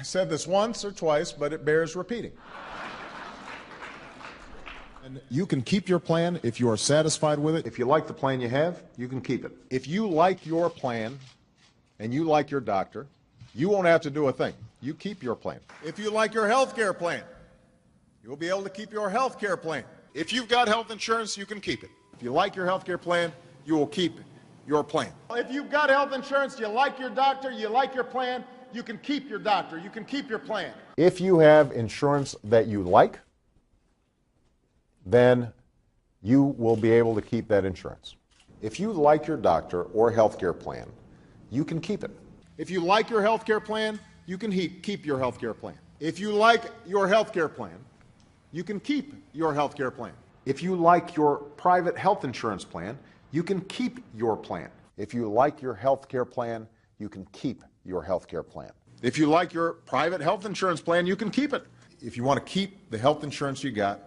I said this once or twice, but it bears repeating. And you can keep your plan if you are satisfied with it. If you like the plan you have, you can keep it. If you like your plan and you like your doctor, you won't have to do a thing. You keep your plan. If you like your health care plan, you'll be able to keep your health care plan. If you've got health insurance, you can keep it. If you like your health care plan, you will keep your plan. If you've got health insurance, you like your doctor, you like your plan, you can keep your doctor, you can keep your plan. If you have insurance that you like, then you will be able to keep that insurance. If you like your doctor or health care plan, you can keep it. If you like your health care plan, you can keep your health care plan. If you like your health care plan, you can keep your health care plan. If you like your private health insurance plan, you can keep your plan. If you like your health care plan, you can keep your health care plan. If you like your private health insurance plan, you can keep it. If you want to keep the health insurance you got,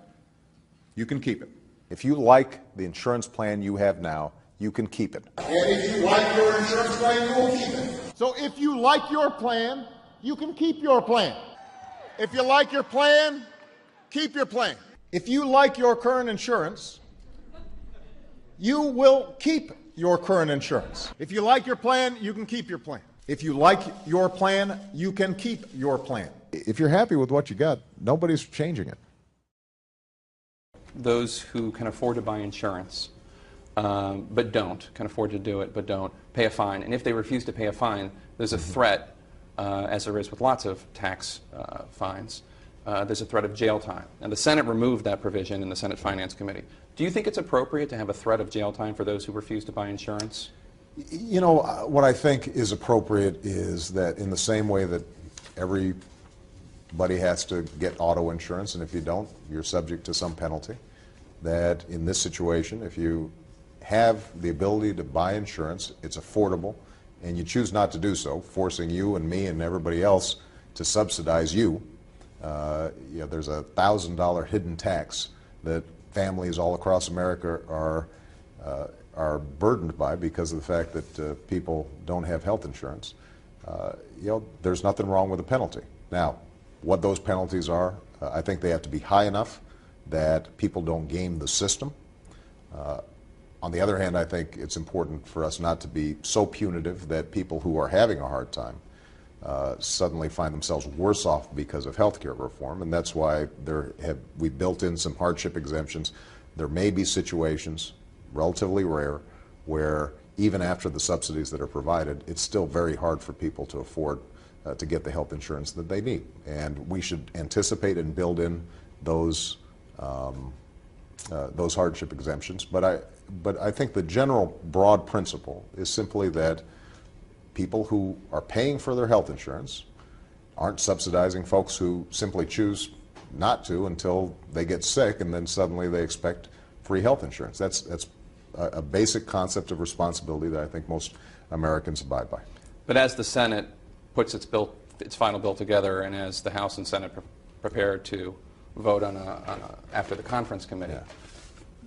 you can keep it. If you like the insurance plan you have now, you can keep it. And if you like your insurance plan, you will keep it. So if you like your plan, you can keep your plan. If you like your plan, keep your plan. If you like your current insurance, you will keep your current insurance. If you like your plan, you can keep your plan. If you like your plan, you can keep your plan. If you're happy with what you got, nobody's changing it. Those who can afford to buy insurance but don't, can afford to do it but don't, pay a fine. And if they refuse to pay a fine, there's a threat, as there is with lots of tax fines, there's a threat of jail time. And the Senate removed that provision in the Senate Finance Committee. Do you think it's appropriate to have a threat of jail time for those who refuse to buy insurance? You know, what I think is appropriate is that in the same way that everybody has to get auto insurance, and if you don't, you're subject to some penalty, that in this situation, if you have the ability to buy insurance, it's affordable, and you choose not to do so, forcing you and me and everybody else to subsidize you, there's a $1,000 hidden tax that families all across America are burdened by because of the fact that people don't have health insurance. There's nothing wrong with a penalty. Now, what those penalties are, I think they have to be high enough that people don't game the system. On the other hand, I think it's important for us not to be so punitive that people who are having a hard time suddenly find themselves worse off because of health care reform, and that's why we built in some hardship exemptions. There may be situations, relatively rare, where even after the subsidies that are provided, it's still very hard for people to afford to get the health insurance that they need. And we should anticipate and build in those hardship exemptions. But I think the general broad principle is simply that people who are paying for their health insurance aren't subsidizing folks who simply choose not to until they get sick and then suddenly they expect free health insurance. That's a basic concept of responsibility that I think most Americans abide by. But as the Senate puts its final bill together, and as the House and Senate prepare to vote after the conference committee,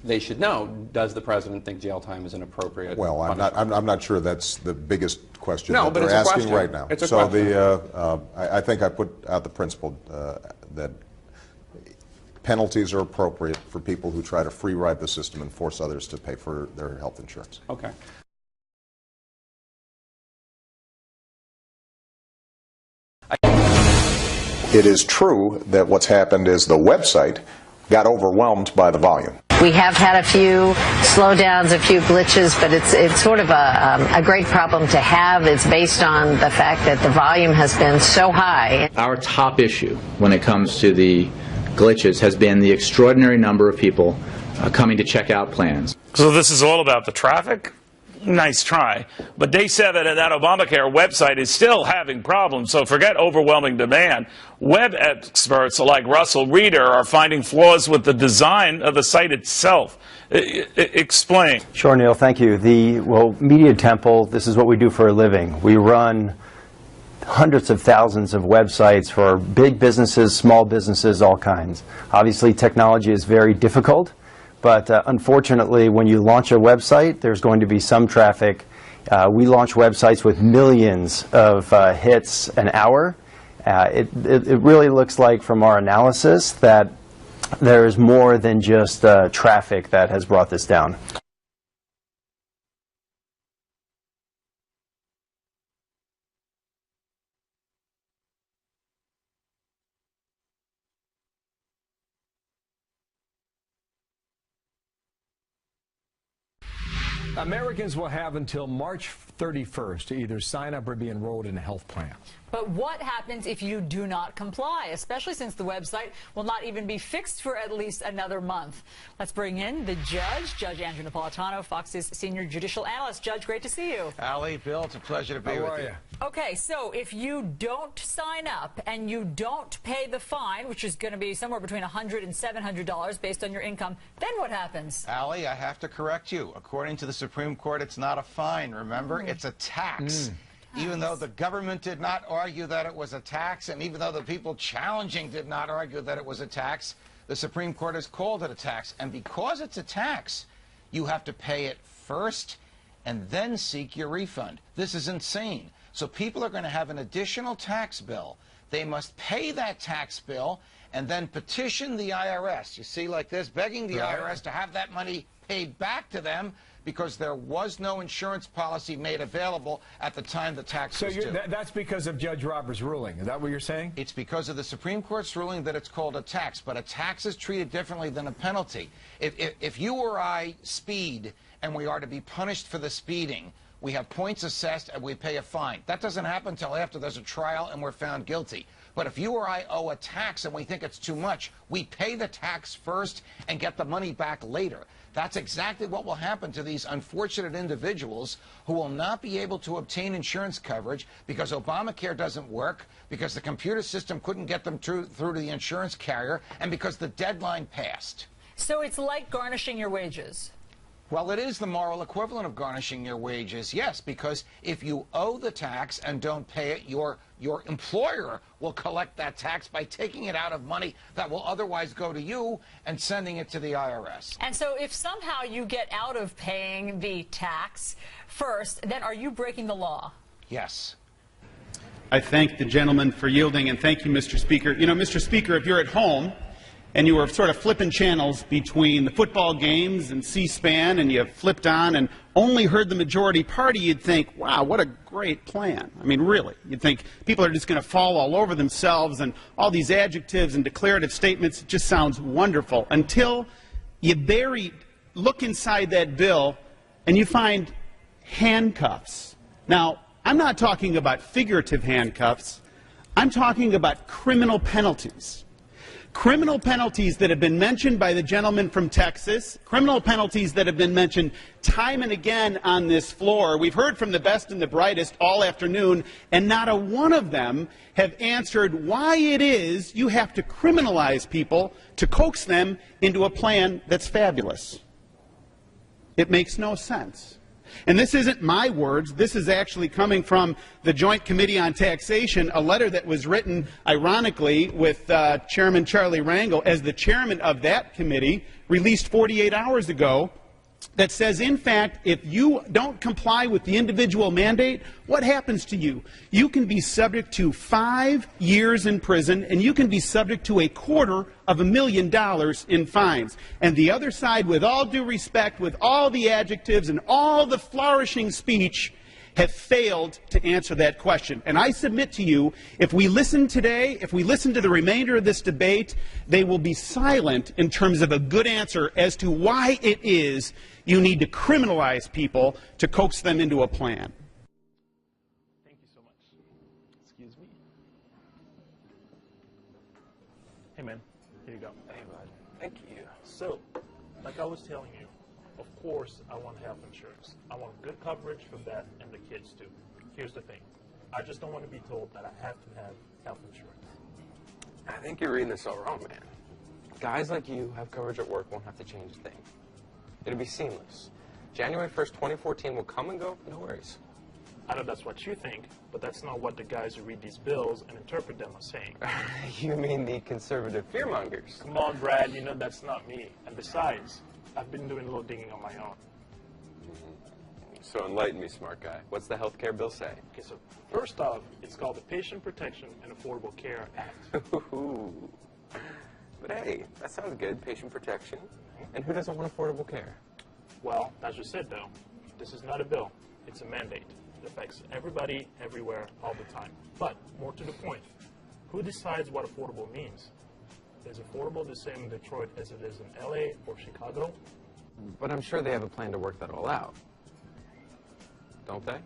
they should know, does the president think jail time is an appropriate Well, I'm not sure that's the biggest question that they're asking question. right now. It's a so question. I think I put out the principle that penalties are appropriate for people who try to free ride the system and force others to pay for their health insurance. Okay. It is true that what's happened is the website got overwhelmed by the volume. We have had a few slowdowns, a few glitches, but it's sort of a great problem to have. It's based on the fact that the volume has been so high. Our top issue when it comes to the glitches has been the extraordinary number of people coming to check out plans. So this is all about the traffic? Nice try. But day 7 of that Obamacare website is still having problems, so forget overwhelming demand. Web experts like Russell Reeder are finding flaws with the design of the site itself. Explain. Sure, Neil, thank you. Media Temple, this is what we do for a living. We run hundreds of thousands of websites for big businesses, small businesses, all kinds. Obviously, technology is very difficult. But unfortunately, when you launch a website, there's going to be some traffic. We launch websites with millions of hits an hour, It really looks like from our analysis that there is more than just traffic that has brought this down. Americans will have until March 31st to either sign up or be enrolled in a health plan. But what happens if you do not comply, especially since the website will not even be fixed for at least another month? Let's bring in the judge, Judge Andrew Napolitano, Fox's senior judicial analyst. Judge, great to see you. Ali, Bill, it's a pleasure to be with you. Okay, so if you don't sign up and you don't pay the fine, which is going to be somewhere between $100 and $700 based on your income, then what happens? Ali, I have to correct you. According to the Supreme Court, it's not a fine, remember? It's a tax. Even though the government did not argue that it was a tax, and even though the people challenging did not argue that it was a tax, the Supreme Court has called it a tax. And because it's a tax, you have to pay it first and then seek your refund. This is insane. So people are going to have an additional tax bill. They must pay that tax bill and then petition the IRS. You see, like this, begging the IRS to have that money paid back to them, because there was no insurance policy made available at the time the tax was due. That's because of Judge Roberts' ruling. Is that what you're saying? It's because of the Supreme Court's ruling that it's called a tax, but a tax is treated differently than a penalty. If you or I speed and we are to be punished for the speeding, we have points assessed and we pay a fine. That doesn't happen until after there's a trial and we're found guilty. But if you or I owe a tax and we think it's too much, we pay the tax first and get the money back later. That's exactly what will happen to these unfortunate individuals who will not be able to obtain insurance coverage because Obamacare doesn't work, because the computer system couldn't get them through to the insurance carrier, and because the deadline passed. So it's like garnishing your wages. Well, it is the moral equivalent of garnishing your wages, yes, because if you owe the tax and don't pay it, your employer will collect that tax by taking it out of money that will otherwise go to you and sending it to the IRS. And so if somehow you get out of paying the tax first, then are you breaking the law? Yes. I thank the gentleman for yielding, and thank you, Mr. Speaker. You know, Mr. Speaker, if you're at home and you were sort of flipping channels between the football games and C-SPAN, and you flipped on and only heard the majority party, you'd think, wow, what a great plan. I mean, really. You'd think people are just going to fall all over themselves, and all these adjectives and declarative statements, it just sounds wonderful, until you look inside that bill and you find handcuffs. Now, I'm not talking about figurative handcuffs. I'm talking about criminal penalties. Criminal penalties that have been mentioned by the gentleman from Texas, criminal penalties that have been mentioned time and again on this floor. We've heard from the best and the brightest all afternoon, and not a one of them have answered why it is you have to criminalize people to coax them into a plan that's fabulous. It makes no sense. And this isn't my words. This is actually coming from the Joint Committee on Taxation, a letter that was written, ironically, with Chairman Charlie Rangel as the chairman of that committee, released 48 hours ago, that says, in fact, if you don't comply with the individual mandate, what happens to you? You can be subject to 5 years in prison, and you can be subject to $250,000 in fines. And the other side, with all due respect, with all the adjectives and all the flourishing speech, have failed to answer that question. And I submit to you, if we listen today, if we listen to the remainder of this debate, they will be silent in terms of a good answer as to why it is you need to criminalize people to coax them into a plan. Thank you so much. Excuse me. Hey, man. Here you go. Hey, bud. Thank you. So, like I was telling you, of course, I want health insurance. I want good coverage for Beth and the kids, too. Here's the thing. I just don't want to be told that I have to have health insurance. I think you're reading this all wrong, man. Guys like you have coverage at work won't have to change a thing. It'll be seamless. January 1st, 2014 will come and go, no worries. I know that's what you think, but that's not what the guys who read these bills and interpret them are saying. You mean the conservative fearmongers? Come on, Brad, you know that's not me. And besides, I've been doing a little digging on my own. So enlighten me, smart guy. What's the health care bill say? Okay, so first off, it's called the Patient Protection and Affordable Care Act. But hey, that sounds good, patient protection. And who doesn't want affordable care? Well, as you said, though, this is not a bill. It's a mandate. It affects everybody, everywhere, all the time. But more to the point, who decides what affordable means? Is affordable the same in Detroit as it is in LA or Chicago? But I'm sure they have a plan to work that all out. Don't they?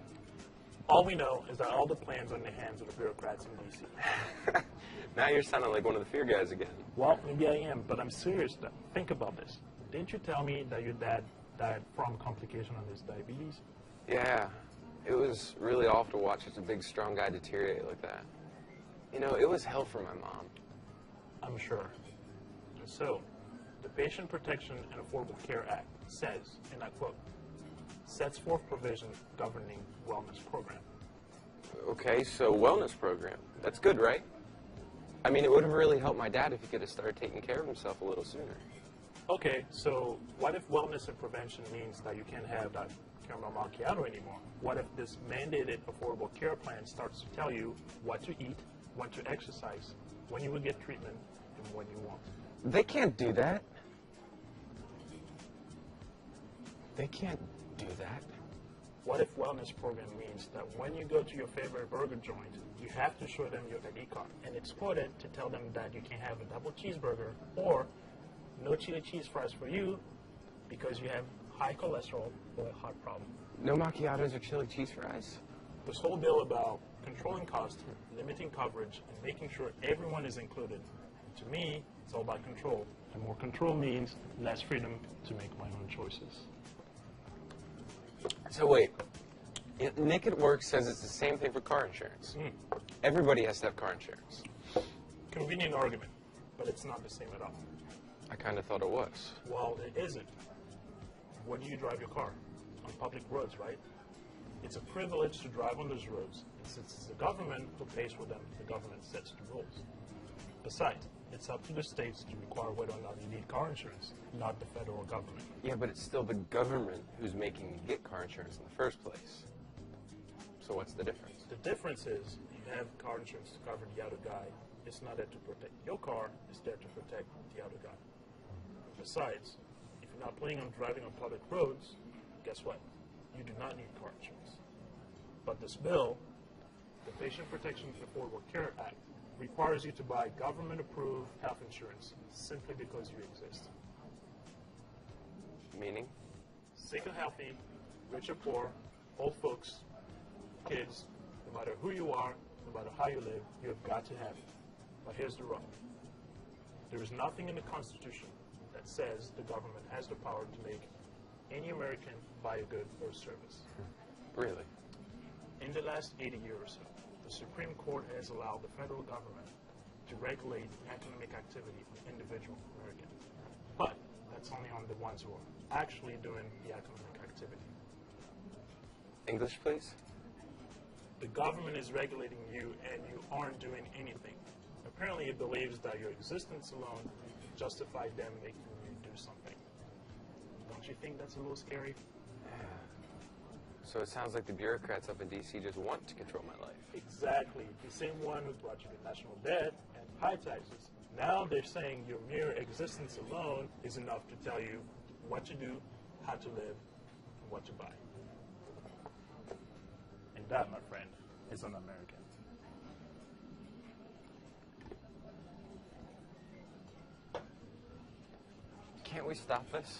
All we know is that all the plans are in the hands of the bureaucrats in D.C. Now you're sounding like one of the fear guys again. Well, maybe I am, but I'm serious. Think about this. Didn't you tell me that your dad died from complication of his diabetes? Yeah, it was really awful to watch such a big, strong guy deteriorate like that. You know, it was hell for my mom. I'm sure. And so, the Patient Protection and Affordable Care Act says, and I quote, sets forth provisions governing wellness program. Okay, so wellness program. That's good, right? I mean, it would have really helped my dad if he could have started taking care of himself a little sooner. Okay, so what if wellness and prevention means that you can't have that caramel macchiato anymore? What if this mandated affordable care plan starts to tell you what to eat, when to exercise, when you will get treatment, and when you won't? They can't do that. They can't do that. What if wellness program means that when you go to your favorite burger joint, you have to show them your ID card, and it's quoted to tell them that you can have a double cheeseburger or no chili cheese fries for you because you have high cholesterol or a heart problem. No macchiatos or chili cheese fries? This whole bill about controlling costs, limiting coverage, and making sure everyone is included. To me, it's all about control. And more control means less freedom to make my own choices. So wait, Nick at work says it's the same thing for car insurance. Everybody has to have car insurance. Convenient argument, but it's not the same at all. I kind of thought it was. Well, it isn't. Where do you drive your car? On public roads, right? It's a privilege to drive on those roads. And since it's the government who pays for them, the government sets the rules. Besides, it's up to the states to require whether or not you need car insurance, not the federal government. Yeah, but it's still the government who's making you get car insurance in the first place. So what's the difference? The difference is you have car insurance to cover the other guy. It's not there to protect your car, it's there to protect the other guy. Besides, if you're not planning on driving on public roads, guess what? You do not need car insurance. But this bill, the Patient Protection and Affordable Care Act, requires you to buy government-approved health insurance simply because you exist. Meaning? Sick or healthy, rich or poor, old folks, kids, no matter who you are, no matter how you live, you have got to have it. But here's the rub. There is nothing in the Constitution that says the government has the power to make any American buy a good or a service. Really? In the last 80 years or so, the Supreme Court has allowed the federal government to regulate economic activity of individual Americans. But that's only on the ones who are actually doing the economic activity. English, please? The government is regulating you and you aren't doing anything. Apparently it believes that your existence alone justifies them making you do something. Don't you think that's a little scary? So it sounds like the bureaucrats up in D.C. just want to control my life. Exactly. The same one who brought you the national debt and high taxes. Now they're saying your mere existence alone is enough to tell you what to do, how to live, and what to buy. And that, my friend, is un-American. Can't we stop this?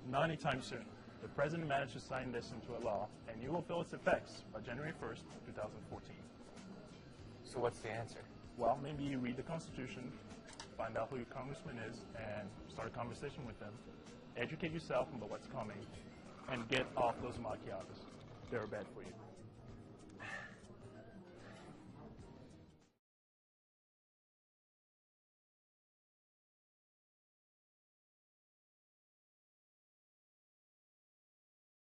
Not anytime soon. The president managed to sign this into a law, and you will feel its effects by January 1st, 2014. So what's the answer? Well, maybe you read the Constitution, find out who your congressman is, and start a conversation with them. Educate yourself about what's coming, and get off those macchiatos. They're bad for you.